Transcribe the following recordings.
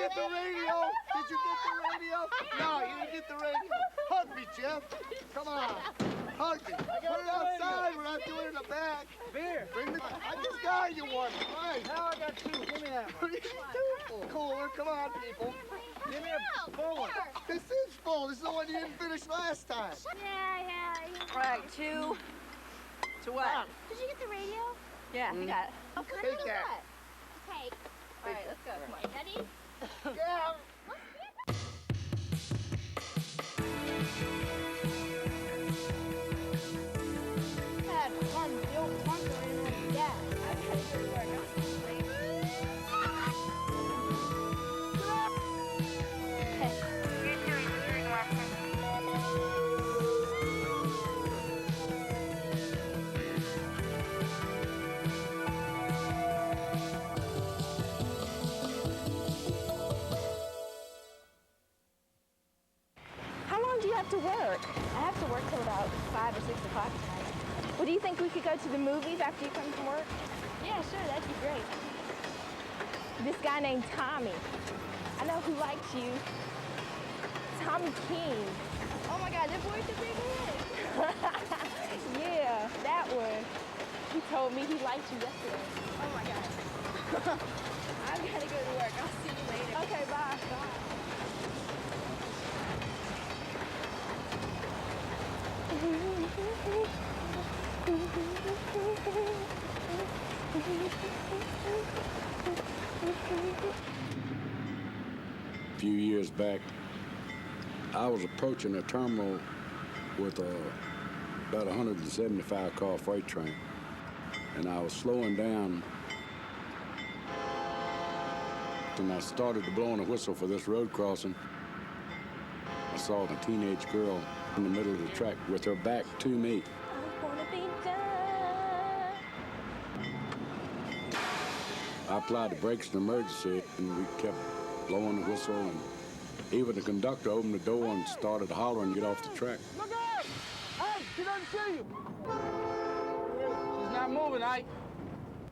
get the radio? Did you get the radio? No, you didn't get the radio. Hug me, Jeff. Come on. Hug me. Put it outside. We're not doing it in the back. Beer. I just got you one. Right. Now I got two. Give me that one. What are you doing? Cooler. Come on, people. Give me a full one. This is full. This is the one you didn't finish last time. Yeah. All right, 2 to what? Did you get the radio? Yeah, you got it. Oh, cut Take it that. what? Take. All right, let's go. Come on. Ready? Yeah. Had fun. The old bunker in there. Yeah. I gotta go to work. How long do you have to work? I have to work till about 5 or 6 o'clock tonight. Well, do you think we could go to the movies after you come from work? Yeah, sure, that'd be great. This guy named Tommy, I know who likes you. Tommy King. Oh my God, that boy's a big one. Yeah, that one. He told me he liked you yesterday. Oh my God. I gotta go to work. I'll see you later. Okay, bye. A few years back, I was approaching a terminal with about a 175 car freight train, and I was slowing down, and I started to blow on a whistle for this road crossing. I saw a teenage girl in the middle of the track with her back to me. I wanna be done. I applied the brakes in emergency, and we kept blowing the whistle, and even the conductor opened the door and started hollering, "Get off the track." Look out! Hey, she doesn't see you. She's not moving, Ike.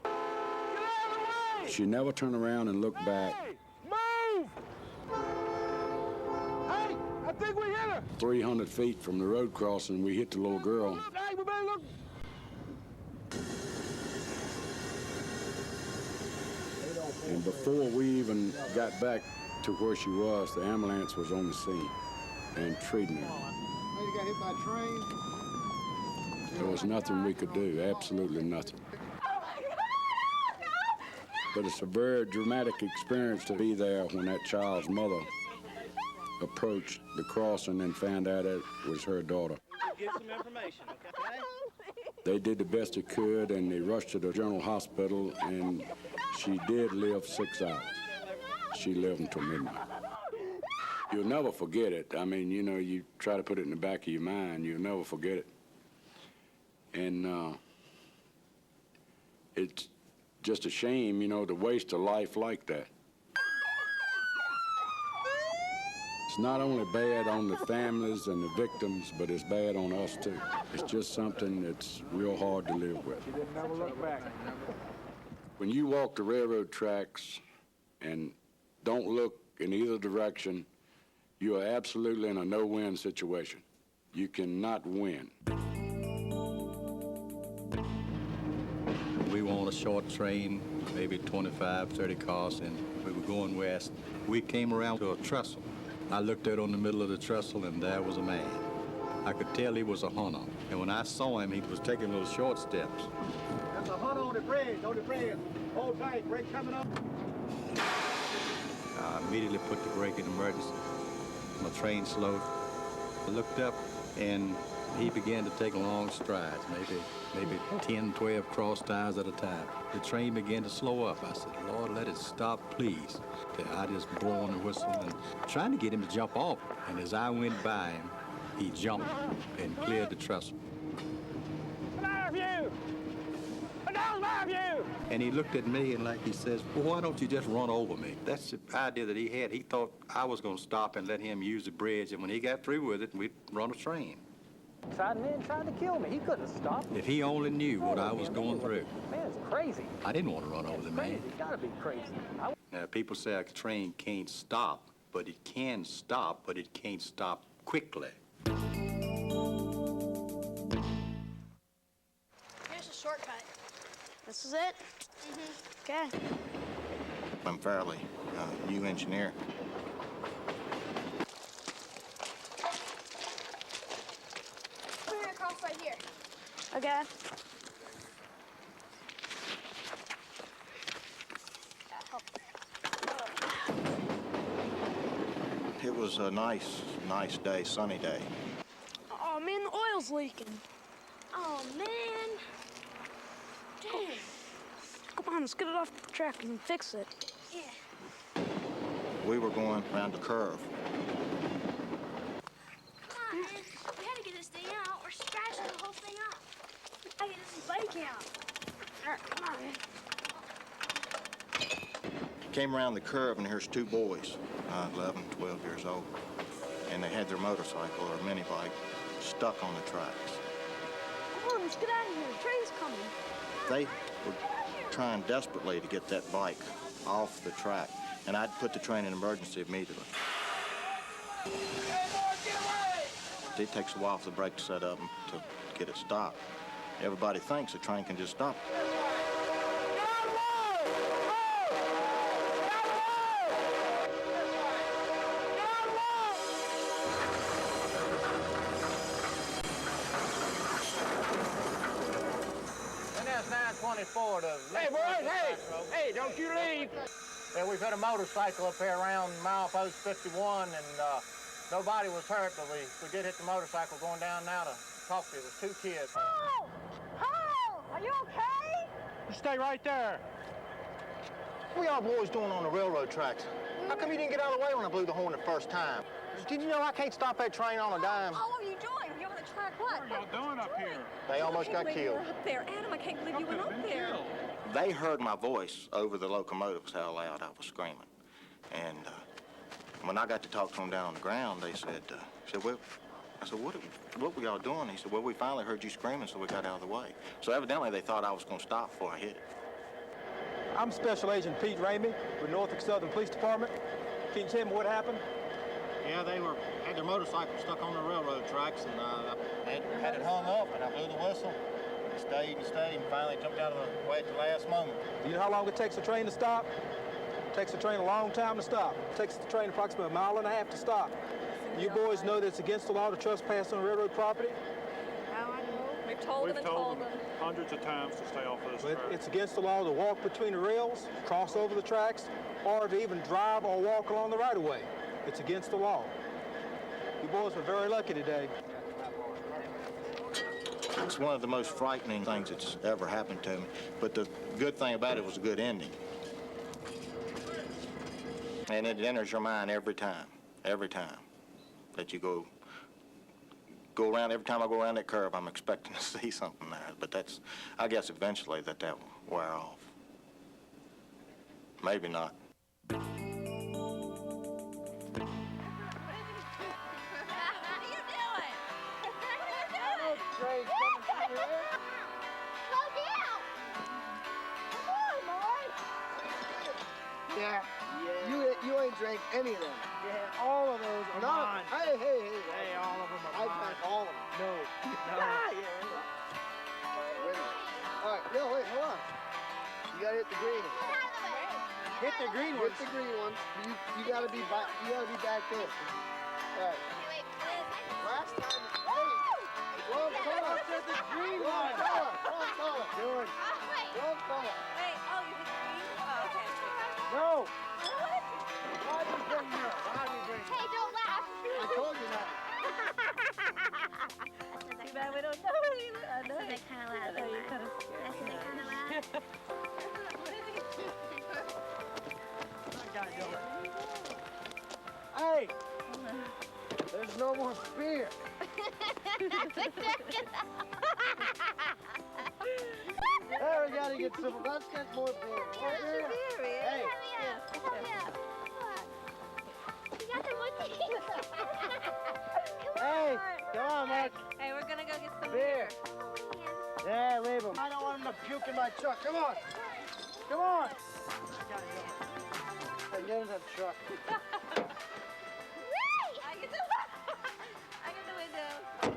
Get out of the way! She never turned around and looked back. Hey, move! Hey, I think we hit her. 300 feet from the road crossing, we hit the little girl. Look, hey, we better look. And before we even got back to where she was, the ambulance was on the scene and treating her. Lady got hit by a train. There was nothing we could do, absolutely nothing. But it's a very dramatic experience to be there when that child's mother approached the crossing and found out it was her daughter. Give some information, okay? They did the best they could, and they rushed her to General Hospital, and she did live 6 hours. She lived until midnight. You'll never forget it. I mean, you know, you try to put it in the back of your mind, you'll never forget it. And it's just a shame, you know, to waste a life like that. It's not only bad on the families and the victims, but it's bad on us, too. It's just something that's real hard to live with. She didn't never look back. When you walk the railroad tracks and don't look in either direction, you are absolutely in a no-win situation. You cannot win. We were on a short train, maybe 25, 30 cars, and we were going west. We came around to a trestle. I looked out on the middle of the trestle, and there was a man. I could tell he was a hunter. And when I saw him, he was taking little short steps. There's a hut on the bridge, Hold tight, brake coming up. I immediately put the brake in emergency. My train slowed. I looked up, and he began to take long strides, maybe 10, 12 cross ties at a time. The train began to slow up. I said, "Lord, let it stop, please." I just blew on the whistle and trying to get him to jump off. And as I went by him, he jumped and cleared the trestle. And he looked at me and like he says, "Well, why don't you just run over me?" That's the idea that he had. He thought I was going to stop and let him use the bridge, and when he got through with it, we'd run a train. Man tried to kill me. He couldn't have stopped. If he only knew what I was going through. Man, it's crazy. I didn't want to run over the man. It's gotta be crazy. Now, people say a train can't stop, but it can stop, but it can't stop quickly. Here's a shortcut. This is it? Okay. I'm Fairley, new engineer. We're gonna cross right here. Okay. It was a nice day, sunny day. Oh man, the oil's leaking. Oh man. Damn. Come on, let's get it off the track and fix it. Yeah. We were going around the curve. Come on, man. We had to get this thing out or scratching the whole thing up. I get this bike out. All right, come on, man. Came around the curve, and here's two boys, 11, 12 years old. And they had their motorcycle or mini bike stuck on the tracks. Come on, let's get out of here. The train's coming. They were trying desperately to get that bike off the track, and I'd put the train in emergency immediately. It takes a while for the brake to set up and to get it stopped. Everybody thinks the train can just stop. Hey, boys, hey, don't you leave. Yeah, we've had a motorcycle up here around milepost 51, and nobody was hurt, but we did hit the motorcycle going down now to talk to you. There's two kids. Oh! Oh! Are you okay? You stay right there. What y'all boys doing on the railroad tracks? How come you didn't get out of the way when I blew the horn the first time? Did you know I can't stop that train on a dime? Oh, what are you doing? You're on the track. What? What are y'all doing up here? They almost got killed. You were up there. Adam, I can't believe you went up there. They heard my voice over the locomotives, how loud I was screaming. And when I got to talk to them down on the ground, they said, well, I said, what were y'all doing? He said, well, we finally heard you screaming, so we got out of the way. So evidently they thought I was going to stop before I hit it. I'm Special Agent Pete Ramey with Norfolk Southern Police Department. Can you tell me what happened? Yeah, they had their motorcycle stuck on the railroad tracks, and I had it hung up, and I blew the whistle. It stayed and finally jumped out of the way at the last moment. Do you know how long it takes a train to stop? It takes a train a long time to stop. It takes the train approximately 1.5 miles to stop. You boys know that it's against the law to trespass on railroad property? We've told them and told them. Hundreds of times to stay off those But tracks. it's against the law to walk between the rails, cross over the tracks, or to even drive or walk along the right-of-way. It's against the law. You boys were very lucky today. It's one of the most frightening things that's ever happened to me. But the good thing about it was a good ending. And it enters your mind every time that you go around. Every time I go around that curve, I'm expecting to see something there. But that's, I guess eventually that will wear off. Maybe not. What are you doing? What are you doing? Slow down! Come on, boy! Yeah. You ain't drank any of them. Yeah, all of those are No. mine. Hey. Hey, all of them are I've mine. drank all of them. No. Wait a minute. All right, no, wait, hold on. You gotta hit the green one. Hit the green Hit ones. the green one. You gotta be back. You gotta be back there. All right. Last time. Hey, wrong color. Hit the green Wrong one. color. Wrong color. Good. Wrong color. Wait, oh, you hit green? Oh, okay. No. Why do you bring me up? Why do you bring me up? Hey, don't laugh! I told you not. Too bad we don't know you. I know. That's kind of loud. I know you kind of That's kind of loud. Hey! There's no more spear. There, we gotta get some. Let's get more beer. More beer. Hey. Hey, come on, Mark. Hey, we're gonna go get some Beer. beer. Yeah, leave him. I don't want him to puke in my truck. Come on. Come on. Hey, get in that truck. I get the window.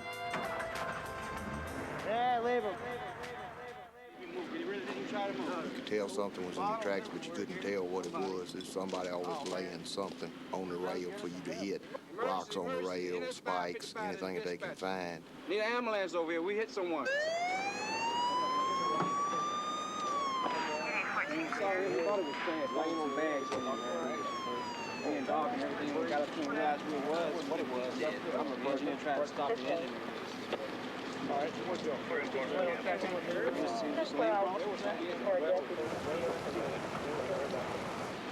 Yeah, leave him. You could tell something was in the tracks, but you couldn't tell what it was. There's somebody always laying something on the rail for you to hit. Rocks on the rail, spikes, anything that they can find. Need an ambulance over here. We hit someone. Sorry, everybody was stranded. Laying on bags in there. Being dark and everything. We got up to realize who it was, what it was. I'm the engineer trying to stop the engine. All right, what's your first one?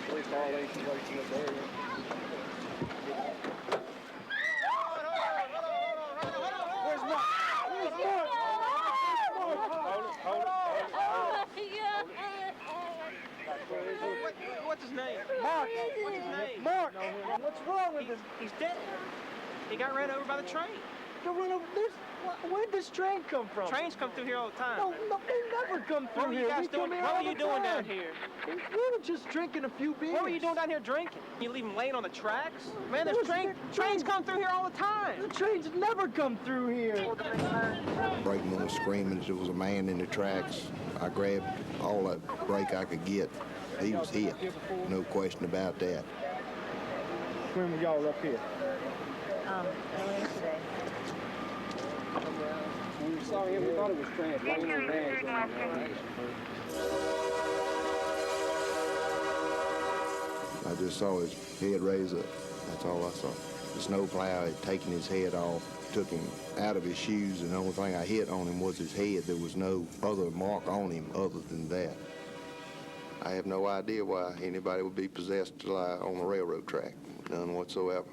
Police violation, Where's Mark? Where's Mark? Hold it. What's his name? Mark. What's his name? Mark. What's wrong with this? He's dead. He got ran over by the train. Where'd this train come from? Trains come through here all the time. No, they never come through What were you here. guys We come doing? here What all were you the doing down time. here? We were just drinking a few beers. What were you doing down here drinking? You leave them laying on the tracks? Man, There there's was- trains come through here all the time. The trains never come through here. Brakeman was screaming that there was a man in the tracks. I grabbed all that brake I could get. He was hit, no question about that. When were y'all up here? Earlier today. When we saw him, we thought it was stranded. Laying on bags in there. I just saw his head raise up. That's all I saw. The snowplow had taken his head off, took him out of his shoes, and the only thing I hit on him was his head. There was no other mark on him other than that. I have no idea why anybody would be possessed to lie on a railroad track. None whatsoever.